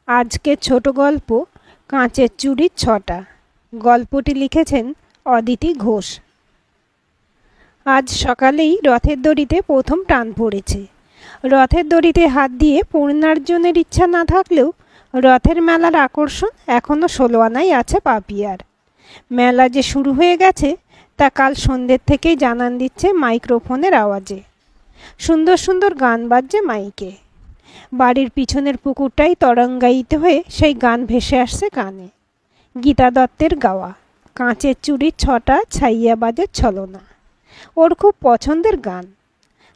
আজকে ছোট গল্প কাঁচের চুড়ির ছটা। গল্পটি লিখেছেন অদিতি ঘোষ। আজ সকালেই রথের দড়িতে প্রথম টান পড়েছে। রথের দড়িতে হাত দিয়ে পূর্ণার্জনের ইচ্ছা না থাকলেও রথের মেলার আকর্ষণ এখনও 16 আনাই আছে পাপিয়ার। মেলা যে শুরু হয়ে গেছে তা কাল সন্ধ্যের থেকেই জানান দিচ্ছে মাইক্রোফোনের আওয়াজে। সুন্দর সুন্দর গান বাজছে মাইকে। বাড়ির পিছনের পুকুরটাই তরঙ্গায়িত হয়ে সেই গান ভেসে আসছে কানে। গীতা দত্তের গাওয়া কাঁচের চুড়ির ছটা ছাইয়া বাজে ছলনা। ওর খুব পছন্দের গান।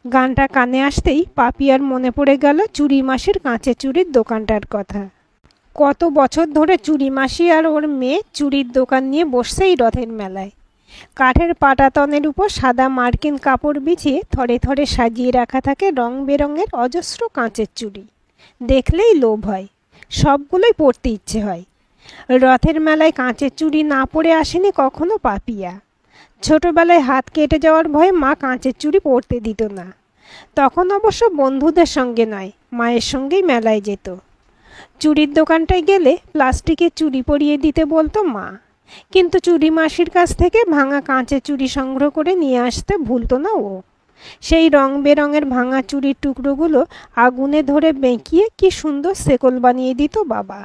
গানটা কানে আসতেই পাপিয়ার মনে পড়ে গেল চুড়ি মাসির কাঁচের চুড়ির দোকানটার কথা। কত বছর ধরে চুড়ি মাসি আর ওর মেয়ে চুড়ির দোকান নিয়ে বসছেই রথের মেলায়। কাঠের পাটাতনের উপর সাদা মার্কিন কাপড় বিছিয়ে থরে থরে সাজিয়ে রাখা থাকে রং বেরঙের অজস্র কাঁচের চুড়ি। দেখলেই লোভ হয়, সবগুলোই পরতে ইচ্ছে হয়। রথের মেলায় কাঁচের চুড়ি না পরে আসেনি কখনো পাপিয়া। ছোটবেলায় হাত কেটে যাওয়ার ভয়ে মা কাঁচের চুড়ি পরতে দিত না। তখন অবশ্য বন্ধুদের সঙ্গে নয়, মায়ের সঙ্গেই মেলায় যেত। চুড়ির দোকানটায় গেলে প্লাস্টিকের চুড়ি পরিয়ে দিতে বলতো মা, কিন্তু চুড়ি মাসির কাছ থেকে ভাঙা কাঁচের চুড়ি সংগ্রহ করে নিয়ে আসতে ভুলতো না ও। সেই রং বেরঙের ভাঙা চুড়ির টুকরোগুলো আগুনে ধরে বেঁকিয়ে কি সুন্দর শেকল বানিয়ে দিত বাবা।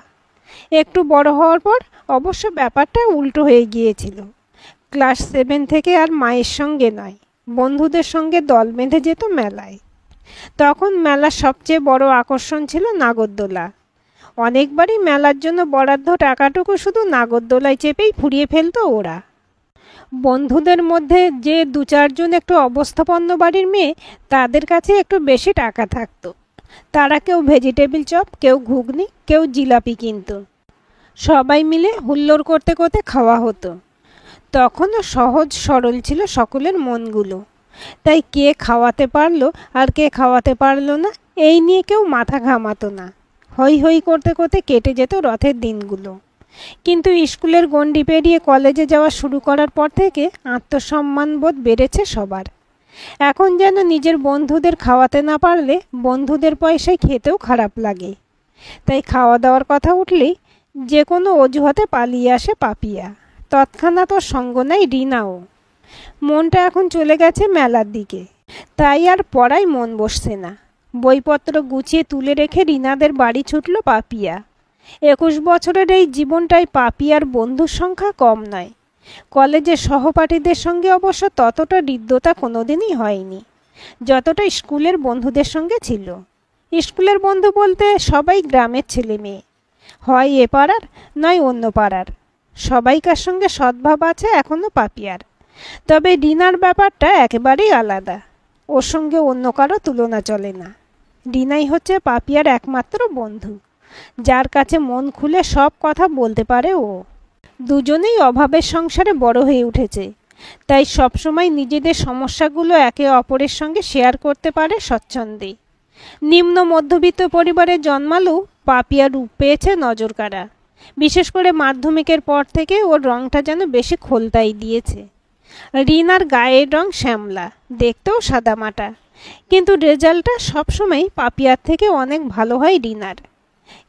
একটু বড় হওয়ার পর অবশ্য ব্যাপারটা উল্টো হয়ে গিয়েছিল। ক্লাস 7 থেকে আর মায়ের সঙ্গে নয়, বন্ধুদের সঙ্গে দল বেঁধে যেত মেলায়। তখন মেলার সবচেয়ে বড় আকর্ষণ ছিল নাগরদোলা। অনেকবারই মেলার জন্য বরাদ্দ টাকাটুকু শুধু নাগরদোলায় চেপেই ফুরিয়ে ফেলতো ওরা। বন্ধুদের মধ্যে যে 2-4 জন একটু অবস্থাপন্ন বাড়ির মেয়ে, তাদের কাছে একটু বেশি টাকা থাকতো। তারা কেউ ভেজিটেবিল চপ, কেউ ঘুগনি, কেউ জিলাপি কিনত। সবাই মিলে হুল্লোড় করতে করতে খাওয়া হতো। তখনও সহজ সরল ছিল সকলের মনগুলো। তাই কে খাওয়াতে পারলো আর কে খাওয়াতে পারলো না এই নিয়ে কেউ মাথা ঘামাতো না। হই হই করতে করতে কেটে যেত রথের দিনগুলো। কিন্তু স্কুলের গণ্ডি পেরিয়ে কলেজে যাওয়া শুরু করার পর থেকে আত্মসম্মানবোধ বেড়েছে সবার। এখন যেন নিজের বন্ধুদের খাওয়াতে না পারলে বন্ধুদের পয়সায় খেতেও খারাপ লাগে। তাই খাওয়া দাওয়ার কথা উঠলেই যে কোনো অজুহাতে পালিয়ে আসে পাপিয়া। তৎক্ষণাৎ ওর সঙ্গ নেয় রিনাও। মনটা এখন চলে গেছে মেলার দিকে, তাই আর পড়ায় মন বসছে না। বইপত্র গুছিয়ে তুলে রেখে রিনাদের বাড়ি ছুটল পাপিয়া। 21 বছরের এই জীবনটায় পাপিয়ার বন্ধুর সংখ্যা কম নয়। কলেজের সহপাঠীদের সঙ্গে অবশ্য ততটা হৃদ্যতা কোনোদিনই হয়নি যতটা স্কুলের বন্ধুদের সঙ্গে ছিল। স্কুলের বন্ধু বলতে সবাই গ্রামের ছেলে মেয়ে, হয় এ পাড়ার নয় অন্য পাড়ার। সবাইকার সঙ্গে সদ্ভাব আছে এখনো পাপিয়ার। তবে রিনার ব্যাপারটা একেবারেই আলাদা। ওর সঙ্গে অন্য কারো তুলনা চলে না। রিনাই হচ্ছে পাপিয়ার একমাত্র বন্ধু, যার কাছে মন খুলে সব কথা বলতে পারে ও। দুজনেই অভাবের সংসারে বড় হয়ে উঠেছে, তাই সবসময় নিজেদের সমস্যাগুলো একে অপরের সঙ্গে শেয়ার করতে পারে স্বচ্ছন্দে। নিম্ন মধ্যবিত্ত পরিবারে জন্মালেও পাপিয়া রূপ পেয়েছে নজরকাড়া। বিশেষ করে মাধ্যমিকের পর থেকে ওর রংটা যেন বেশি খোলতাই দিয়েছে। রিনার গায়ের রং শ্যামলা, দেখতেও সাদামাটা, কিন্তু রেজাল্টটা সবসময় পাপিয়ার থেকে অনেক ভালো হয় রিনার।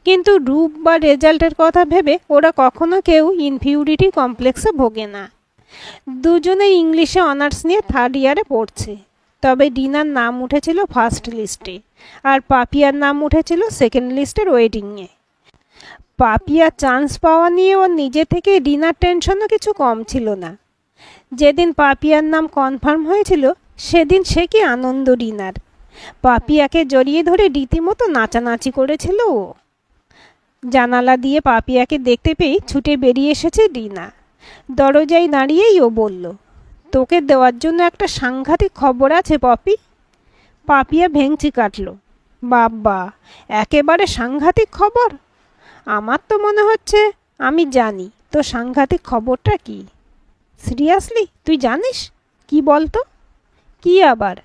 কিন্তু রূপ বা রেজাল্টের কথা ভেবে ওরা কখনো কেউ ইনফিউরিটি কমপ্লেক্সে ভোগে না। দুজনে ইংলিশে অনার্স নিয়ে 3rd ইয়ারে পড়ছে। তবে রিনার নাম উঠেছিল ফার্স্ট লিস্টে আর পাপিয়ার নাম উঠেছিল সেকেন্ড লিস্টের ওয়েটিংয়ে। পাপিয়া চান্স পাওয়া নিয়ে ওর নিজে থেকে রিনার টেনশনও কিছু কম ছিল না। যেদিন পাপিয়ার নাম কনফার্ম হয়েছিল সেদিন সে কি আনন্দ রিনার। পাপিয়াকে জড়িয়ে ধরে রীতিমতো নাচানাচি করেছিল ও। জানালা দিয়ে পাপিয়াকে দেখতে পেয়ে ছুটে বেরিয়ে এসেছে রিনা। দরজায় দাঁড়িয়েই ও বলল, তোকে দেওয়ার জন্য একটা সাংঘাতিক খবর আছে পপি। পাপিয়া ভেঙচি কাটল, বাবা, একেবারে সাংঘাতিক খবর? আমার তো মনে হচ্ছে আমি জানি তো সাংঘাতিক খবরটা কি। সিরিয়াসলি তুই জানিস? কি বলতো? কি আবার?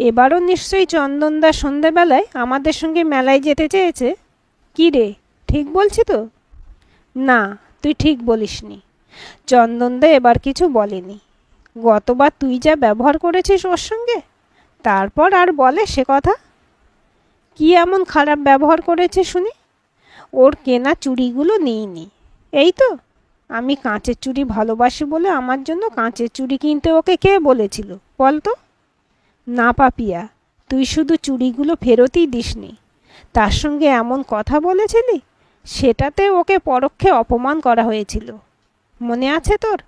এবারও নিশ্চয়ই চন্দনদা সন্ধেবেলায় আমাদের সঙ্গে মেলায় যেতে চেয়েছে। কি রে, ঠিক বলছি তো? না, তুই ঠিক বলিসনি। চন্দনদা এবার কিছু বলেনি। গতবার তুই যা ব্যবহার করেছিস ওর সঙ্গে, তারপর আর বলে সে কথা? কি এমন খারাপ ব্যবহার করেছে শুনি? ওর কেনা চুড়িগুলো নিইনি। এই তো, আমি কাঁচের চুড়ি ভালোবাসি বলে আমার জন্য কাঁচের চুড়ি কিনতে ওকে কে বলেছিল বল তো? না পাপিয়া, তুই শুধু চুড়িগুলো ফেরতই দিসনি, তার সঙ্গে এমন কথা বলেছিলি, সেটাতে ওকে পরোক্ষে অপমান করা হয়েছিল। মনে আছে তোর?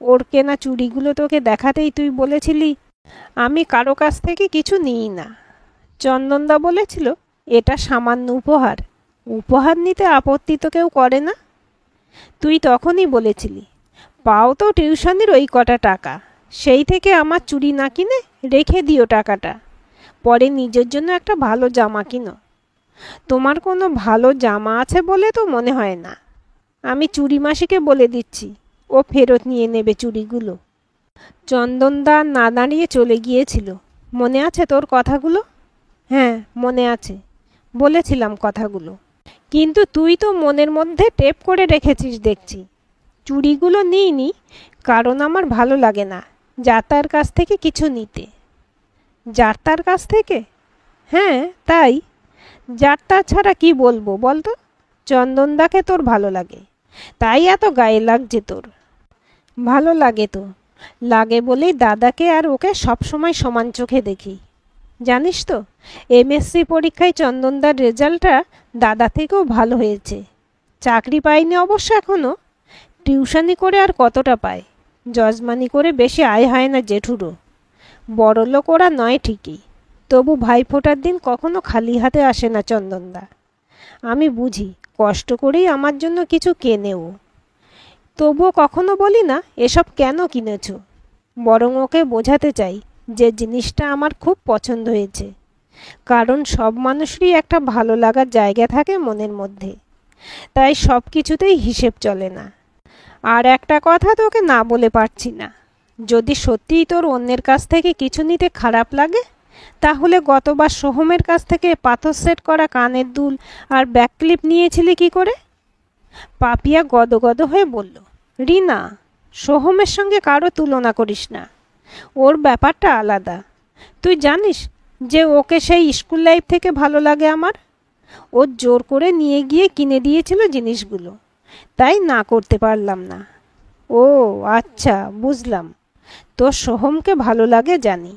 ওর কেনা চুড়িগুলো তোকে দেখাতেই তুই বলেছিলি আমি কারো কাছ থেকে কিছু নিই না। চন্দনদা বলেছিল এটা সামান্য উপহার, উপহার নিতে আপত্তি তো কেউ করে না। তুই তখনই বলেছিলি পাও তো টিউশনির ওই কটা টাকা, সেই থেকে আমার চুড়ি না কিনে রেখে দিও টাকাটা, পরে নিজের জন্য একটা ভালো জামা কিনো। তোমার কোনো ভালো জামা আছে বলে তো মনে হয় না। আমি চুড়ি মাসিকে বলে দিচ্ছি, ও ফেরত নিয়ে নেবে চুড়িগুলো। চন্দনদা না দাঁড়িয়ে চলে গিয়েছিল। মনে আছে তোর কথাগুলো? হ্যাঁ মনে আছে, বলেছিলাম কথাগুলো, কিন্তু তুই তো মনের মধ্যে টেপ করে রেখেছিস দেখছি। চুড়িগুলো নিইনি কারণ আমার ভালো লাগে না যার তার কাছ থেকে কিছু নিতে। যার তার কাছ থেকে? হ্যাঁ তাই। যার তার ছাড়া কি বলবো বলতো? চন্দনদাকে তোর ভালো লাগে, তাই এত গায়ে লাগছে তোর। ভালো লাগে তো, লাগে বলেই দাদাকে আর ওকে সবসময় সমান চোখে দেখি। জানিস তো, এমএসসি পরীক্ষায় চন্দনদার রেজাল্টটা দাদা থেকেও ভালো হয়েছে। চাকরি পায়নি অবশ্য এখনও, টিউশনি করে আর কতটা পায়, যজমানি করে বেশি আয় হয় না জেঠুরও। বড়লোক ওরা নয় ঠিকই, তবু ভাইফোঁটার দিন কখনো খালি হাতে আসে না চন্দনদা। আমি বুঝি কষ্ট করেই আমার জন্য কিছু কেনেও, তবুও কখনো বলি না এসব কেন কিনেছ, বরং ওকে বোঝাতে চাই যে জিনিসটা আমার খুব পছন্দ হয়েছে। কারণ সব মানুষেরই একটা ভালো লাগার জায়গা থাকে মনের মধ্যে, তাই সব কিছুতেই হিসেব চলে না। আর একটা কথা তোকে না বলে পারছি না, যদি সত্যিই তোর অন্যের কাছ থেকে কিছু নিতে খারাপ লাগে, তাহলে গতবার সোহমের কাছ থেকে পাথর সেট করা কানের দুল আর ব্যাক ক্লিপ নিয়েছিলি কি করে? পাপিয়া গদগদ হয়ে বলল, রিনা, সোহমের সঙ্গে কারো তুলনা করিস না, ওর ব্যাপারটা আলাদা। তুই জানিস যে ওকে সেই স্কুল লাইফ থেকে ভালো লাগে আমার। ও জোর করে নিয়ে গিয়ে কিনে দিয়েছিল জিনিসগুলো, তাই না করতে পারলাম না। ও আচ্ছা, বুঝলাম। তোর সোহমকে ভালো লাগে জানি,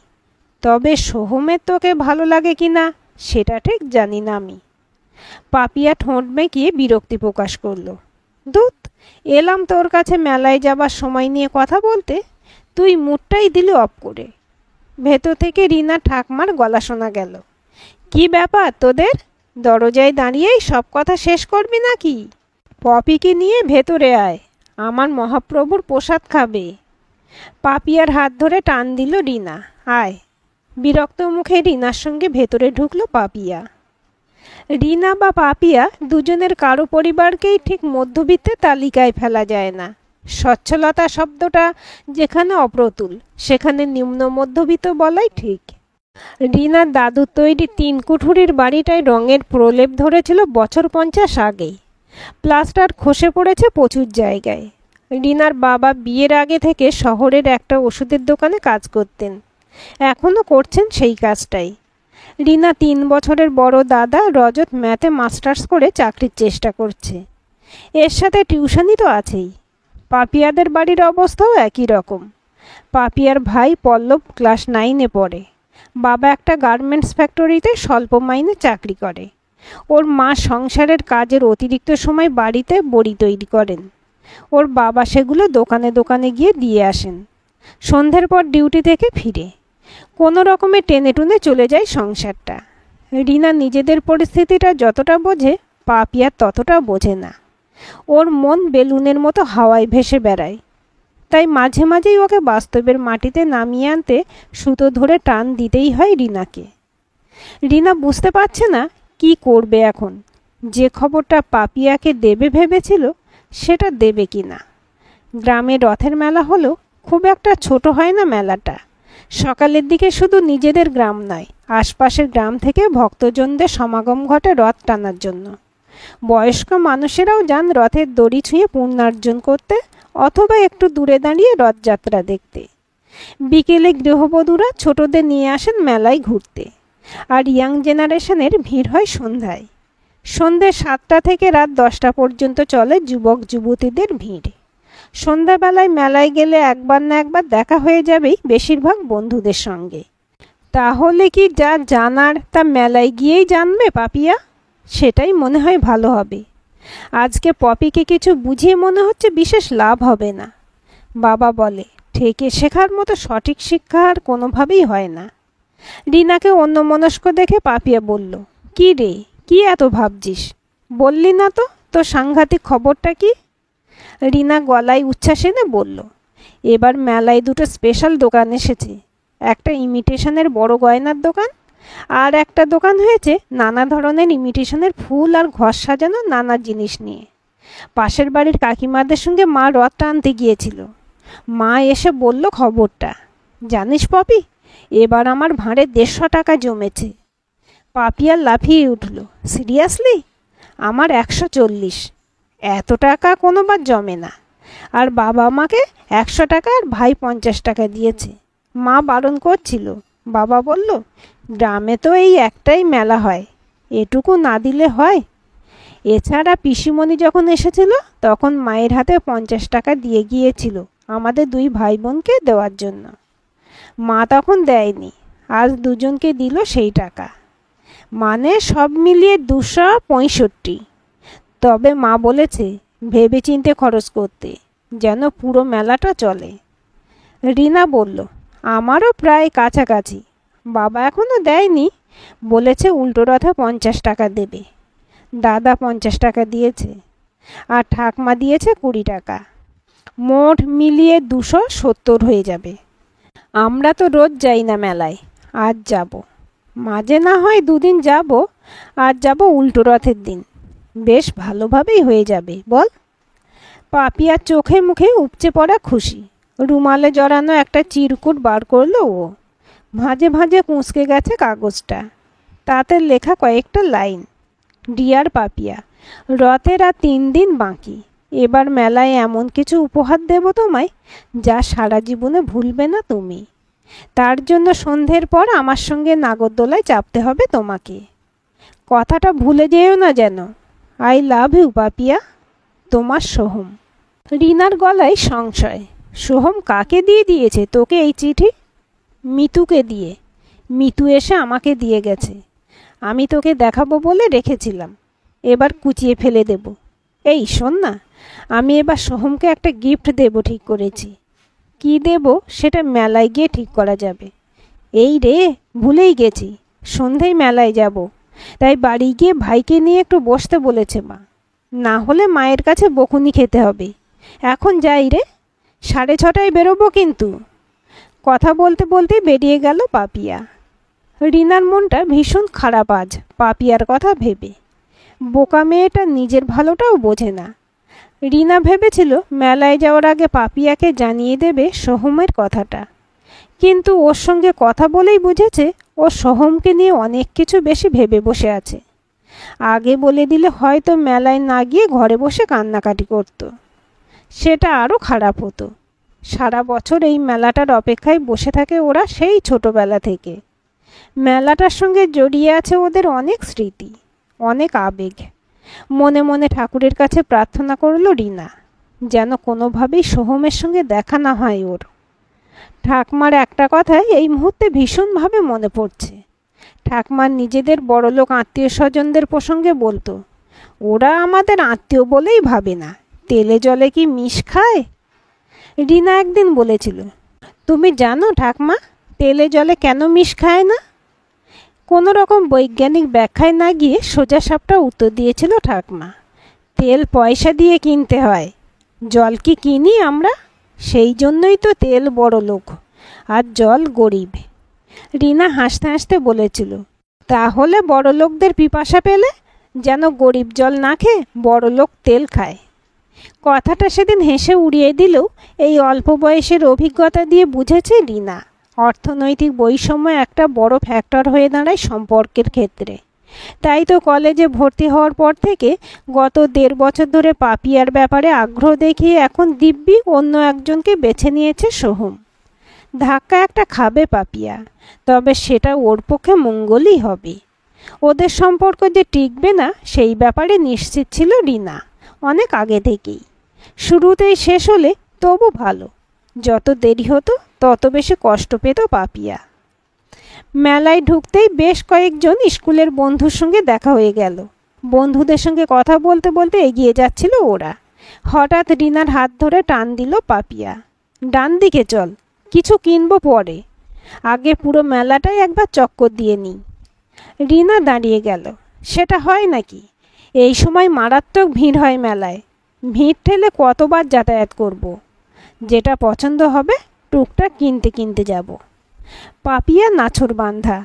তবে সোহমের তোকে ভালো লাগে কি না সেটা ঠিক জানি না আমি। পাপিয়া ঠোঁট বেঁকিয়ে বিরক্তি প্রকাশ করল। ধুৎ, এলাম তোর কাছে মেলায় যাবার সময় নিয়ে কথা বলতে, তুই মুডটাই দিলি অফ করে। ভেতর থেকে রিনা ঠাকমার গলা শোনা গেল, কি ব্যাপার তোদের? দরজায় দাঁড়িয়েই সব কথা শেষ করবি নাকি? পপিকে নিয়ে ভেতরে আয়, আমার মহাপ্রভুর প্রসাদ খাবে। পাপিয়ার হাত ধরে টান দিল রিনা, আয়। বিরক্ত মুখে রিনার সঙ্গে ভেতরে ঢুকলো পাপিয়া। রিনা বা পাপিয়া দুজনের কারো পরিবারকেই ঠিক মধ্যবিত্তের তালিকায় ফেলা যায় না। সচ্ছলতা শব্দটা যেখানে অপ্রতুল, সেখানে নিম্ন মধ্যবিত্ত বলাই ঠিক। রিনার দাদুর তৈরি 3 কুঠুরির বাড়িটায় রঙের প্রলেপ ধরেছিল বছর 50 আগেই। প্লাস্টার খসে পড়েছে প্রচুর জায়গায়। রিনার বাবা বিয়ের আগে থেকে শহরের একটা ওষুধের দোকানে কাজ করতেন, এখনও করছেন সেই কাজটাই। রিনা 3 বছরের বড় দাদা রজত ম্যাথে মাস্টার্স করে চাকরির চেষ্টা করছে, এর সাথে টিউশনি তো আছেই। পাপিয়াদের বাড়ির অবস্থাও একই রকম। পাপিয়ার ভাই পল্লব ক্লাস 9-এ পড়ে, বাবা একটা গার্মেন্টস ফ্যাক্টরিতে স্বল্প মাইনে চাকরি করে। ওর মা সংসারের কাজের অতিরিক্ত সময় বাড়িতে বড়ি তৈরি করেন, ওর বাবা সেগুলো দোকানে দোকানে গিয়ে দিয়ে আসেন। সন্ধ্যের পর ডিউটি থেকে ফিরে কোনো রকমে টেনে টুনে চলে যায় সংসারটা। রিনা নিজেদের পরিস্থিতিটা যতটা বোঝে, পাপিয়া ততটা বোঝে না। ওর মন বেলুনের মতো হাওয়ায় ভেসে বেড়ায়, তাই মাঝে মাঝেই ওকে বাস্তবের মাটিতে নামিয়ে আনতে সুতো ধরে টান দিতেই হয় রিনাকে। রিনা বুঝতে পারছে না কি করবে এখন। যে খবরটা পাপিয়াকে দেবে ভেবেছিল সেটা দেবে কি না। গ্রামে রথের মেলা হলো, খুব একটা ছোট হয় না মেলাটা। সকালের দিকে শুধু নিজেদের গ্রাম নয়, আশপাশের গ্রাম থেকে ভক্তজনদের সমাগম ঘটে রথ টানার জন্য। বয়স্ক মানুষেরাও যান রথের দড়ি ছুঁয়ে পুণ্যার্জন করতে, অথবা একটু দূরে দাঁড়িয়ে রথযাত্রা দেখতে। বিকেলে গৃহবধূরা ছোটদের নিয়ে আসেন মেলায় ঘুরতে, আর ইয়াং জেনারেশনের ভিড় হয় সন্ধ্যায়। সন্ধ্যে 7টা থেকে রাত 10টা পর্যন্ত চলে যুবক যুবতীদের ভিড়। সন্ধ্যাবেলায় মেলায় গেলে একবার না একবার দেখা হয়ে যাবেই বেশিরভাগ বন্ধুদের সঙ্গে। তাহলে কি যা জানার তা মেলায় গিয়েই জানবে পাপিয়া? সেটাই মনে হয় ভালো হবে। আজকে পপিকে কিছু বুঝিয়ে মনে হচ্ছে বিশেষ লাভ হবে না। বাবা বলে ঠেকে শেখার মতো সঠিক শিক্ষা আর কোনোভাবেই হয় না। রিনাকে অন্যমনস্ক দেখে পাপিয়া বলল, কি রে, কি এত ভাবছিস? বললি না তো তোর সাংঘাতিক খবরটা কি? রিনা গলায় উচ্ছ্বাস এনে বলল, এবার মেলায় দুটো স্পেশাল দোকান এসেছে। একটা ইমিটেশনের বড় গয়নার দোকান, আর একটা দোকান হয়েছে নানা ধরনের ইমিটেশনের ফুল আর ঘর সাজানো নানা জিনিস নিয়ে। পাশের বাড়ির কাকিমাদের সঙ্গে মা রথ টানতে গিয়েছিল। মা এসে বলল খবরটা। জানিস পপি, এবার আমার ভাঁড়ে 150 টাকা জমেছে। পাপিয়া লাফিয়ে উঠল, সিরিয়াসলি? আমার 140। এত টাকা কোনোবার জমে না। আর বাবা আমাকে 100 টাকা আর ভাই 50 টাকা দিয়েছে। মা বারণ করছিল, বাবা বলল গ্রামে তো এই একটাই মেলা হয়, এটুকু না দিলে হয়? এছাড়া পিসিমণি যখন এসেছিল তখন মায়ের হাতে 50 টাকা দিয়ে গিয়েছিল আমাদের 2 ভাই বোনকে দেওয়ার জন্য। মা তখন দেয়নি, আজ দুজনকে দিল সেই টাকা, মানে সব মিলিয়ে 265। তবে মা বলেছে ভেবেচিন্তে খরচ করতে, যেন পুরো মেলাটা চলে। রিনা বলল, আমারও প্রায় কাছাকাছি। বাবা এখনো দেয়নি, বলেছে উল্টো রথে 50 টাকা দেবে। দাদা 50 টাকা দিয়েছে, আর ঠাকমা দিয়েছে 20 টাকা। মোট মিলিয়ে 270 হয়ে যাবে। আমরা তো রোজ যাই না মেলায়, আজ যাব। মাঝে না হয় 2 দিন যাব, আজ যাব উল্টো রথের দিন। বেশ ভালোভাবেই হয়ে যাবে বল? পাপিয়ার চোখে মুখে উপচে পড়া খুশি। রুমালে জড়ানো একটা চিরকুট বার করলো ও। ভাঁজে ভাঁজে কুঁচকে গেছে কাগজটা। তাতে লেখা কয়েকটা লাইন। ডিয়ার পাপিয়া, রথের আর 3 দিন বাকি। এবার মেলায় এমন কিছু উপহার দেব তোমায় যা সারা জীবনে ভুলবে না তুমি। তার জন্য সন্ধ্যের পর আমার সঙ্গে নাগরদোলায় চাপতে হবে তোমাকে। কথাটা ভুলে যেও না যেন। আই লাভ ইউ পাপিয়া, তোমার সোহম। রিনার গলায় সংশয়। সোহম কাকে দিয়ে দিয়েছে তোকে এই চিঠি? মিতুকে দিয়ে। মিতু এসে আমাকে দিয়ে গেছে। আমি তোকে দেখাবো বলে রেখেছিলাম, এবার কুচিয়ে ফেলে দেব। এই শোন না, আমি এবার সোহমকে একটা গিফট দেব ঠিক করেছি। কি দেব সেটা মেলায় গিয়ে ঠিক করা যাবে। এই রে, ভুলেই গেছি, সন্ধেয় মেলায় যাব, তাই বাড়ি গিয়ে ভাইকে নিয়ে একটু বসতে বলেছে মা। না হলে মায়ের কাছে বকুনি খেতে হবে। এখন যাই রে, 6:30টায় বেরোবো কিন্তু। কথা বলতে বলতে বেরিয়ে গেল পাপিয়া। রিনার মনটা ভীষণ খারাপ আজ পাপিয়ার কথা ভেবে। বোকা মেয়েটা নিজের ভালোটাও বোঝে না। রিনা ভেবেছিল মেলায় যাওয়ার আগে পাপিয়াকে জানিয়ে দেবে সোহমের কথাটা, কিন্তু ওর সঙ্গে কথা বলেই বুঝেছে ও সোহমকে নিয়ে অনেক কিছু বেশি ভেবে বসে আছে। আগে বলে দিলে হয়তো মেলায় না গিয়ে ঘরে বসে কান্নাকাটি করত। সেটা আরও খারাপ হতো। সারা বছর এই মেলাটার অপেক্ষায় বসে থাকে ওরা সেই ছোটবেলা থেকে। মেলাটার সঙ্গে জড়িয়ে আছে ওদের অনেক স্মৃতি, অনেক আবেগ। মনে মনে ঠাকুরের কাছে প্রার্থনা করল রিনা, যেন কোনোভাবেই সোহমের সঙ্গে দেখা না হয় ওর। ঠাকমার একটা কথাই এই মুহূর্তে ভীষণভাবে মনে পড়ছে। ঠাকমার নিজেদের বড়লোক আত্মীয় স্বজনদের প্রসঙ্গে বলতো, ওরা আমাদের আত্মীয় বলেই ভাবে না, তেলে জলে কি মিশ খায়। রিনা একদিন বলেছিল, তুমি জানো ঠাকমা তেলে জলে কেন মিশ খায় না? কোনো রকম বৈজ্ঞানিক ব্যাখ্যায় না গিয়ে সোজাসাপটা উত্তর দিয়েছিল ঠাকমা, তেল পয়সা দিয়ে কিনতে হয়, জল কি কিনি আমরা? সেই জন্যই তো তেল বড় লোক আর জল গরিব। রিনা হাসতে হাসতে বলেছিল, তাহলে বড় লোকদের পিপাসা পেলে যেন গরিব জল না খেয়ে বড় লোক তেল খায়। কথাটা সেদিন হেসে উড়িয়ে দিলেও এই অল্প বয়সের অভিজ্ঞতা দিয়ে বুঝেছে রিনা অর্থনৈতিক বৈষম্য একটা বড় ফ্যাক্টর হয়ে দাঁড়ায় সম্পর্কের ক্ষেত্রে। তাই তো কলেজে ভর্তি হওয়ার পর থেকে গত 1.5 বছর ধরে পাপিয়ার ব্যাপারে আগ্রহ দেখিয়ে এখন দিব্যি অন্য একজনকে বেছে নিয়েছে সোহম। ধাক্কা একটা খাবে পাপিয়া, তবে সেটা ওর পক্ষে মঙ্গলই হবে। ওদের সম্পর্ক যে টিকবে না সেই ব্যাপারে নিশ্চিত ছিল রিনা অনেক আগে থেকেই। শুরুতেই শেষ হলে তবু ভালো, যত দেরি হতো তত বেশি কষ্ট পেত পাপিয়া। মেলায় ঢুকতেই বেশ কয়েকজন স্কুলের বন্ধুর সঙ্গে দেখা হয়ে গেল। বন্ধুদের সঙ্গে কথা বলতে বলতে এগিয়ে যাচ্ছিল ওরা। হঠাৎ রিনার হাত ধরে টান দিল পাপিয়া। ডান দিকে চল, কিছু কিনবো পরে, আগে পুরো মেলাটাই একবার চক্কর দিয়ে নিই। রিনা দাঁড়িয়ে গেল। সেটা হয় নাকি? এই সময় মারাত্মক ভিড় হয় মেলায়। ভিড় ঠেলে কতবার যাতায়াত করব। যেটা পছন্দ হবে টুকটাক কিনতে কিনতে যাব। পাপিয়া নাছোড় বান্ধা।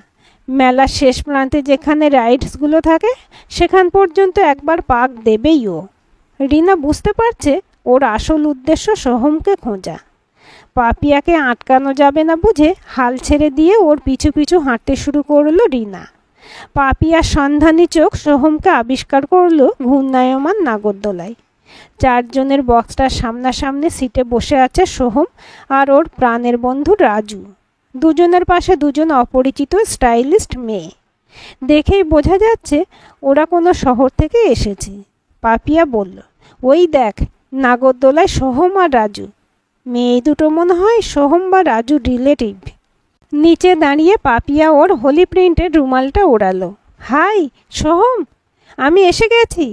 মেলার শেষ প্রান্তে যেখানে রাইডসগুলো থাকে সেখান পর্যন্ত একবার পাক দেবেই ও। রিনা বুঝতে পারছে ওর আসল উদ্দেশ্য সোহমকে খোঁজা। পাপিয়াকে আটকানো যাবে না বুঝে হাল ছেড়ে দিয়ে ওর পিছু পিছু হাঁটতে শুরু করলো রিনা। পাপিয়ার সন্ধানী চোখ সোহমকে আবিষ্কার করলো ঘূর্ণায়মান নাগরদোলায়। চারজনের বক্সটার সামনাসামনি সিটে বসে আছে সোহম আর ওর প্রাণের বন্ধু রাজু। দুজনের পাশে দুজন অপরিচিত স্টাইলিস্ট মেয়ে। দেখেই বোঝা যাচ্ছে ওরা কোনো শহর থেকে এসেছে। পাপিয়া বলল, ওই দেখ, নাগরদোলায় সোহম আর রাজু। মেয়ে দুটো মনে হয় সোহম বা রাজু রিলেটিভ। নিচে দাঁড়িয়ে পাপিয়া ওর হোলি প্রিন্টের রুমালটা ওড়ালো। হাই সোহম, আমি এসে গেছি।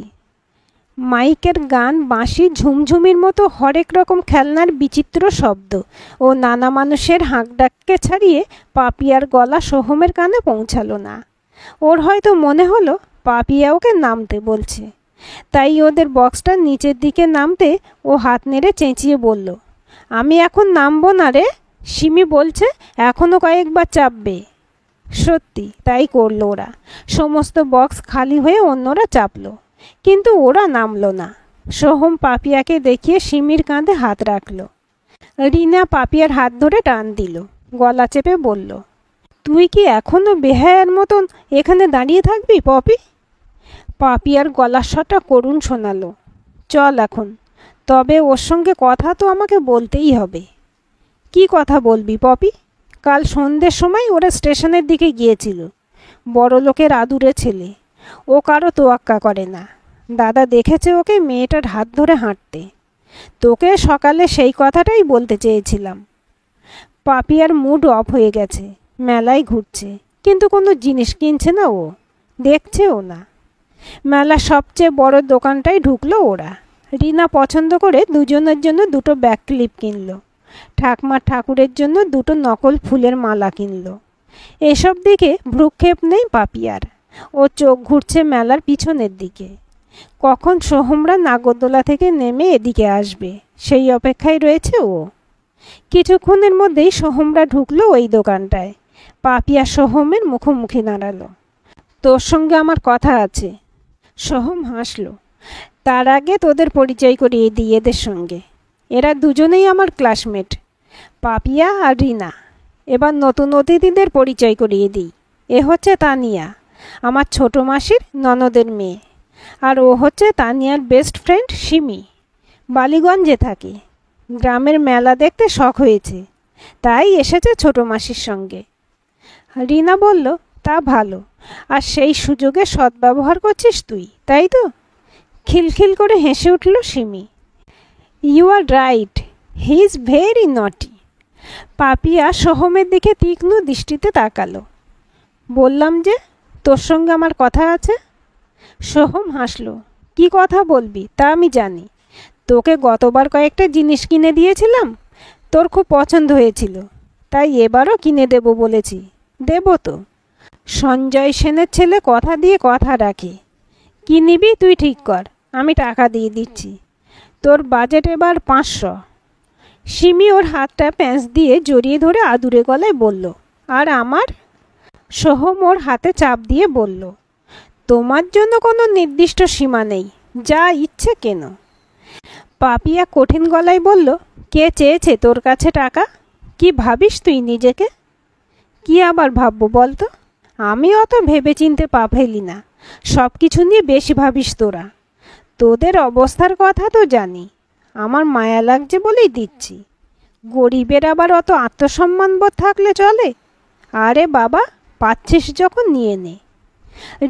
মাইকের গান, বাঁশি, ঝুমঝুমির মতো হরেক রকম খেলনার বিচিত্র শব্দ ও নানা মানুষের হাঁকডাককে ছাড়িয়ে পাপিয়ার গলা সোহমের কানে পৌঁছালো না। ওর হয়তো মনে হলো পাপিয়া ওকে নামতে বলছে, তাই ওদের বক্সটা নিচের দিকে নামতে ও হাত নেড়ে চেঁচিয়ে বলল, আমি এখন নামবো না রে, সিমি বলছে এখনও কয়েকবার চাপবে। সত্যি তাই করলো ওরা। সমস্ত বক্স খালি হয়ে অন্যরা চাপলো, কিন্তু ওরা নামলো না। সোহম পাপিয়াকে দেখিয়ে সিমির কাঁধে হাত রাখল। রিনা পাপিয়ার হাত ধরে টান দিল, গলা চেপে বলল, তুই কি এখনো বেহায়ার মতন এখানে দাঁড়িয়ে থাকবি পপি? পাপিয়ার গলার স্বরটা করুণ শোনালো। চল এখন, তবে ওর সঙ্গে কথা তো আমাকে বলতেই হবে। কি কথা বলবি পপি? কাল সন্ধ্যের সময় ওরা স্টেশনের দিকে গিয়েছিল। বড় লোকের আদুরে ছেলে, ও কারো তোয়াক্কা করে না। দাদা দেখেছে ওকে মেয়েটার হাত ধরে হাঁটতে। তোকে সকালে সেই কথাটাই বলতে চেয়েছিলাম। পাপিয়ার মুড অফ হয়ে গেছে। মেলায় ঘুরছে, কিন্তু কোনো জিনিস কিনছে না ও, দেখছেও না। মেলার সবচেয়ে বড় দোকানটায় ঢুকলো ওরা। রিনা পছন্দ করে দুজনের জন্য দুটো ব্যাক ক্লিপ কিনলো। ঠাকমা ঠাকুরের জন্য দুটো নকল ফুলের মালা কিনলো। এসব দিকে ভ্রুক্ষেপ নেই পাপিয়ার। ও চোখ ঘুরছে মেলার পিছনের দিকে। কখন সোহমরা নাগরদোলা থেকে নেমে এদিকে আসবে সেই অপেক্ষায় রয়েছে ও। কিছুক্ষণের মধ্যেই সোহমরা ঢুকলো ওই দোকানটায়। পাপিয়া সোহমের মুখোমুখি দাঁড়ালো। তোর সঙ্গে আমার কথা আছে। সোহম হাসলো। তার আগে তোদের পরিচয় করিয়ে দিই এদের সঙ্গে। এরা দুজনেই আমার ক্লাসমেট, পাপিয়া আর রিনা। এবার নতুন অতিথিদের পরিচয় করিয়ে দিই। এ হচ্ছে তানিয়া, আমার ছোট মাসির ননদের মেয়ে। আর ও হচ্ছে তানিয়ার বেস্ট ফ্রেন্ড সিমি। বালিগঞ্জে থাকে। গ্রামের মেলা দেখতে শখ হয়েছে, তাই এসেছে ছোট মাসির সঙ্গে। রিনা বলল, তা ভালো। আর সেই সুযোগে সদ্ব্যবহার করছিস তুই, তাই তো? খিলখিল করে হেসে উঠল Simi. You are right, he is very naughty. Papiya সোহমের দিকে তীক্ষ্ণ দৃষ্টিতে তাকালো। বললাম যে তোর সঙ্গে আমার কথা আছে। সোহম হাসলো। কি কথা বলবি তা আমি জানি। তোকে গতবার কয়েকটা জিনিস কিনে দিয়েছিলাম, তোর খুব পছন্দ হয়েছিল, তাই এবারও কিনে দেব বলেছি। দেব তো। সঞ্জয় সেনের ছেলে কথা দিয়ে কথা রাখে। কি নিবি তুই ঠিক কর, আমি টাকা দিয়ে দিচ্ছি। তোর বাজেট এবার 500। সিমি ওর হাতটা প্যাঁচ দিয়ে জড়িয়ে ধরে আদুরে গলায় বলল, আর আমার? সোহম ওর হাতে চাপ দিয়ে বলল, তোমার জন্য কোনো নির্দিষ্ট সীমা নেই, যা ইচ্ছে কেন। পাপিয়া কঠিন গলায় বলল, কে চেয়েছে তোর কাছে টাকা? কি ভাবিস তুই নিজেকে? কি আবার ভাববো বলতো? আমি অত ভেবে চিনতে পা ফেলি না। সব কিছু নিয়ে বেশি ভাবিস তোরা। তোদের অবস্থার কথা তো জানি। আমার মায়া লাগছে বলেই দিচ্ছি। গরিবের আবার অত আত্মসম্মানবোধ থাকলে চলে? আরে বাবা, পাচ্ছিস যখন নিয়ে নে।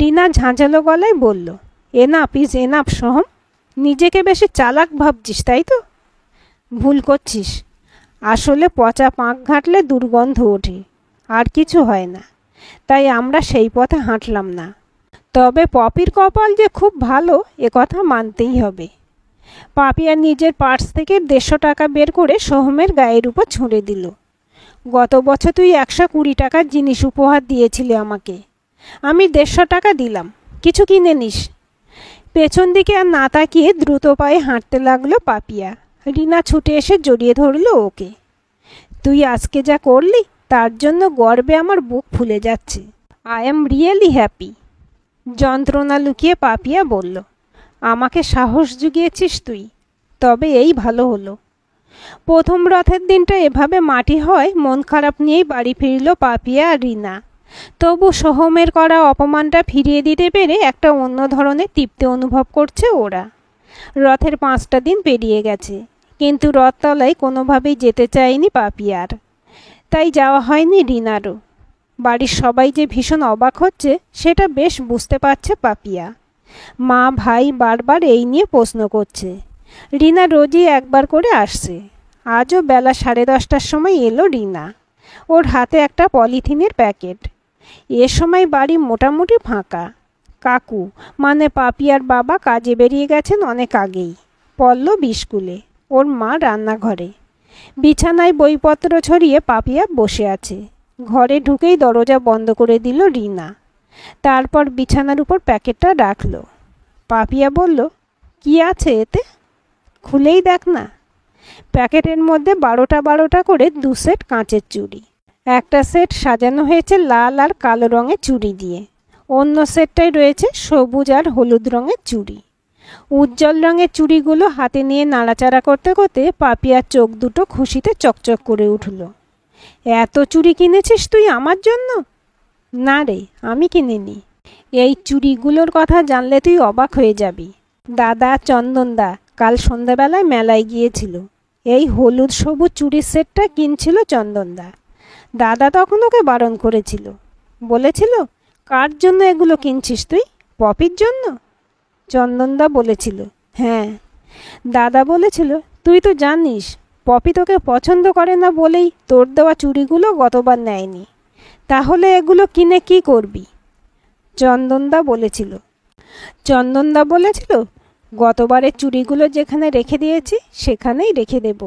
রিনা ঝাঁঝালো গলায় বলল, এনাফ ইজ এনাফ সোহম। নিজেকে বেশি চালাক ভাবছিস তাই তো? ভুল করছিস। আসলে পচা পাঁক ঘাঁটলে দুর্গন্ধ ওঠে, আর কিছু হয় না। তাই আমরা সেই পথে হাঁটলাম না। তবে পপির কপাল যে খুব ভালো এ কথা মানতেই হবে। পাপিয়া নিজের পার্স থেকে 150 টাকা বের করে সোহমের গায়ের উপর ছুঁড়ে দিল। গত বছর তুই 120 টাকার জিনিস উপহার দিয়েছিলি আমাকে, আমি 150 টাকা দিলাম, কিছু কিনে নিস। পেছন দিকে আর না তাকিয়ে দ্রুত পায়ে হাঁটতে লাগলো পাপিয়া। রিনা ছুটে এসে জড়িয়ে ধরল ওকে। তুই আজকে যা করলি তার জন্য গর্বে আমার বুক ফুলে যাচ্ছে। I am really happy. যন্ত্রণা লুকিয়ে পাপিয়া বলল, আমাকে সাহস জুগিয়েছিস তুই, তবে এই ভালো হলো। প্রথম রথের দিনটা এভাবে মাটি হয় মন খারাপ নিয়েই বাড়ি ফিরল পাপিয়া আর রিনা। তবু সোহমের করা অপমানটা ফিরিয়ে দিতে পেরে একটা অন্য ধরনের তৃপ্তি অনুভব করছে ওরা। রথের 5টা দিন পেরিয়ে গেছে, কিন্তু রথতলায় কোনোভাবেই যেতে চায়নি পাপিয়ার, তাই যাওয়া হয়নি রিনারও। বাড়ির সবাই যে ভীষণ অবাক হচ্ছে সেটা বেশ বুঝতে পারছে পাপিয়া। মা ভাই বারবার এই নিয়ে প্রশ্ন করছে। রিনা রোজই একবার করে আসছে। আজও বেলা 10:30টার সময় এলো রিনা। ওর হাতে একটা পলিথিনের প্যাকেট। এ সময় বাড়ি মোটামুটি ফাঁকা। কাকু মানে পাপিয়ার বাবা কাজে বেরিয়ে গেছেন অনেক আগেই। পল্লব স্কুলে, ওর মা রান্নাঘরে। বিছানায় বইপত্র ছড়িয়ে পাপিয়া বসে আছে। ঘরে ঢুকেই দরজা বন্ধ করে দিল রিনা। তারপর বিছানার উপর প্যাকেটটা রাখল। পাপিয়া বলল, কি আছে এতে? খুলেই দেখ না। প্যাকেটের মধ্যে 12টা করে 2 সেট কাঁচের চুড়ি। একটা সেট সাজানো হয়েছে লাল আর কালো রঙের চুড়ি দিয়ে, অন্য সেটটাই রয়েছে সবুজ আর হলুদ রঙের চুড়ি। উজ্জ্বল রঙের চুড়িগুলো হাতে নিয়ে নাড়াচাড়া করতে করতে পাপিয়ার চোখ দুটো খুশিতে চকচক করে উঠল। এত চুড়ি কিনেছিস তুই আমার জন্য? না রে, আমি কিনিনি। এই চুড়িগুলোর কথা জানলে তুই অবাক হয়ে যাবি। দাদা চন্দনদা কাল সন্ধ্যাবেলায় মেলায় গিয়েছিল। এই হলুদ সবুজ চুড়ির সেটটা কিনছিল চন্দনদা। দাদা তখন ওকে বারণ করেছিল, বলেছিল, কার জন্য এগুলো কিনছিস তুই? পপির জন্য? চন্দনদা বলেছিল, হ্যাঁ। দাদা বলেছিল, তুই তো জানিস পপি তোকে পছন্দ করে না বলেই তোর দেওয়া চুড়িগুলো গতবার নেয়নি। তাহলে এগুলো কিনে কি করবি? চন্দনদা বলেছিল। চন্দনদা বলেছিল, গতবারের চুড়িগুলো যেখানে রেখে দিয়েছি সেখানেই রেখে দেব।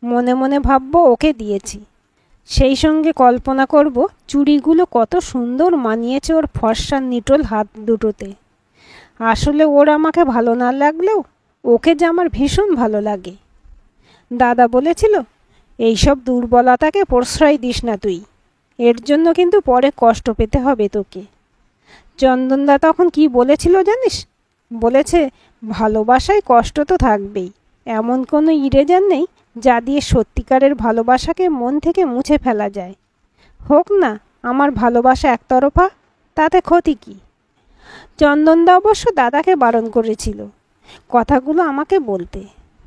মনে মনে ভাববো ওকে দিয়েছি, সেই সঙ্গে কল্পনা করব চুড়িগুলো কত সুন্দর মানিয়েছে ওর ফর্সা নিটোল হাত দুটোতে। আসলে ওর আমাকে ভালো না লাগলেও ওকে যে আমার ভীষণ ভালো লাগে। দাদা বলেছিল, এইসব দুর্বলতাকে প্রশ্রয় দিস না তুই, এর জন্য কিন্তু পরে কষ্ট পেতে হবে তোকে। চন্দনদা তখন কি বলেছিল জানিস? বলেছে, ভালোবাসায় কষ্ট তো থাকবেই, এমন কোনো ইরেজার নেই যা দিয়ে সত্যিকারের ভালোবাসাকে মন থেকে মুছে ফেলা যায়। হোক না আমার ভালোবাসা একতরফা, তাতে ক্ষতি কি? চন্দনদা অবশ্য দাদাকে বারণ করেছিল কথাগুলো আমাকে বলতে,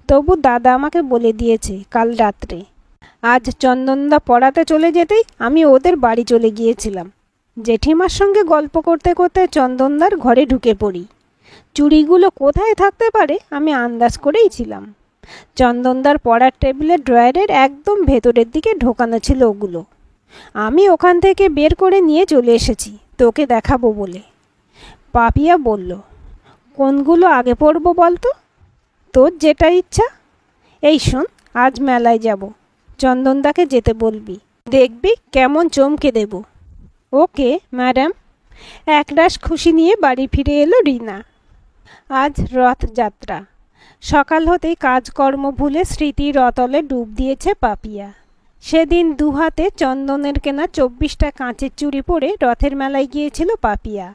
তবু দাদা আমাকে বলে দিয়েছে কাল রাত্রে। আজ চন্দনদা পড়াতে চলে যেতেই আমি ওদের বাড়ি চলে গিয়েছিলাম। জেঠিমার সঙ্গে গল্প করতে করতে চন্দনদার ঘরে ঢুকে পড়ি। চুড়িগুলো কোথায় থাকতে পারে আমি আন্দাজ করেই ছিলাম। চন্দনদার পড়ার টেবিলের ড্রয়ারের একদম ভেতরের দিকে ঢোকানো ছিল ওগুলো। আমি ওখান থেকে বের করে নিয়ে চলে এসেছি তোকে দেখাবো বলে। পাপিয়া বলল, কোনগুলো আগে পড়বো বলতো? তোর যেটা ইচ্ছা। এই শোন, আজ মেলায় যাব, চন্দনদাকে যেতে বলবি, দেখবি কেমন চমকে দেব। Okay madam. একরাশ খুশি নিয়ে বাড়ি ফিরে এলো রিনা। আজ রথযাত্রা। সকাল হতেই কাজকর্ম ভুলে স্মৃতির রতলে ডুব দিয়েছে পাপিয়া। সেদিন দুহাতে চন্দনের কেনা 24টা কাঁচের চুড়ি পরে রথের মেলায় গিয়েছিল পাপিয়া।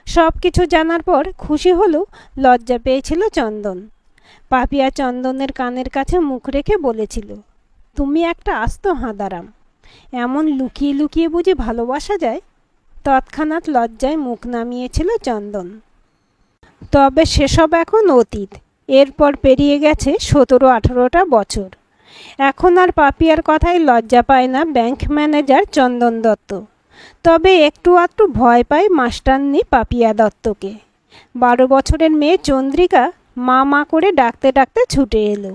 সব কিছু জানার পর খুশি হলেও লজ্জা পেয়েছিল চন্দন। পাপিয়া চন্দনের কানের কাছে মুখ রেখে বলেছিল, তুমি একটা আস্ত হাঁদারাম, এমন লুকিয়ে লুকিয়ে বুঝি ভালোবাসা যায়? তৎক্ষণাৎ লজ্জায় মুখ নামিয়েছিল চন্দন। তবে সেসব এখন অতীত। এরপর পেরিয়ে গেছে 17-18টা বছর। এখন আর পাপিয়ার কথায় লজ্জা পায় না ব্যাংক ম্যানেজার চন্দন দত্ত। তবে একটু আধটু ভয় পায় মাস্টারনি পাপিয়া দত্তকে। 12 বছরের মেয়ে চন্দ্রিকা মা মা করে ডাকতে ডাকতে ছুটে এলো।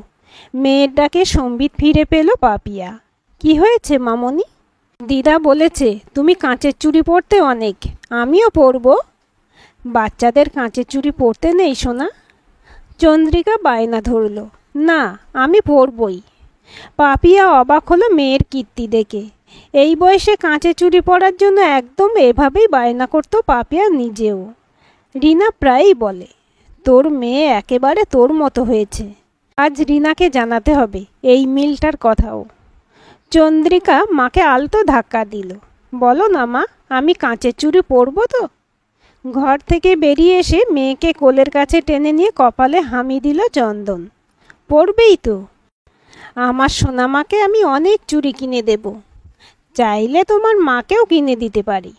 মেয়ের ডাকে সম্বিত ফিরে পেল পাপিয়া। কি হয়েছে মামনি? দিদা বলেছে তুমি কাঁচের চুড়ি পরতে অনেক, আমিও পরবো। বাচ্চাদের কাঁচের চুড়ি পরতে নেই সোনা। চন্দ্রিকা বায়না ধরল, না আমি পরবই। পাপিয়া অবাক হলো মেয়ের কীর্তি দেখে। এই বয়সে কাঁচের চুড়ি পরার জন্য একদম এভাবেই বায়না করতো পাপিয়া নিজেও। রিনা প্রায়ই বলে, তোর মেয়ে একেবারে তোর মতো হয়েছে। আজ রিনাকে জানাতে হবে এই মিলটার কথাও। চন্দ্রিকা মাকে আলতো ধাক্কা দিল। বলো না মা, আমি কাঁচের চুড়ি পরবো তো। ঘর থেকে বেরিয়ে এসে মেয়েকে কোলের কাছে টেনে নিয়ে কপালে হামি দিল চন্দন। পরবেই তো। আমার সোনামাকে আমি অনেক চুড়ি কিনে দেব, চাইলে তোমার মাকেও কিনে দিতে পারি।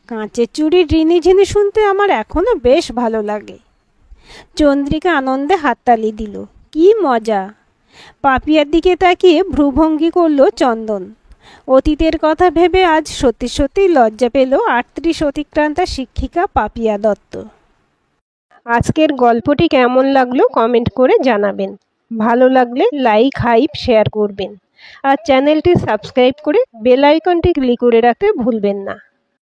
কাঁচের চুড়ির রিনিঝিনি শুনতে আমার এখনো বেশ ভালো লাগে। চন্দ্রিকা আনন্দে হাততালি দিল। কি মজা! পাপিয়ার দিকে তাকিয়ে ভ্রুভঙ্গি করল চন্দন। অতীতের কথা ভেবে আজ সত্যি সত্যি লজ্জা পেল 38 অতিক্রান্তা শিক্ষিকা পাপিয়া দত্ত। আজকের গল্পটি কেমন লাগলো কমেন্ট করে জানাবেন। ভালো লাগলে লাইক হাইপ শেয়ার করবেন আর চ্যানেলটি সাবস্ক্রাইব করে বেল আইকনটি ক্লিক করে রাখতে ভুলবেন না।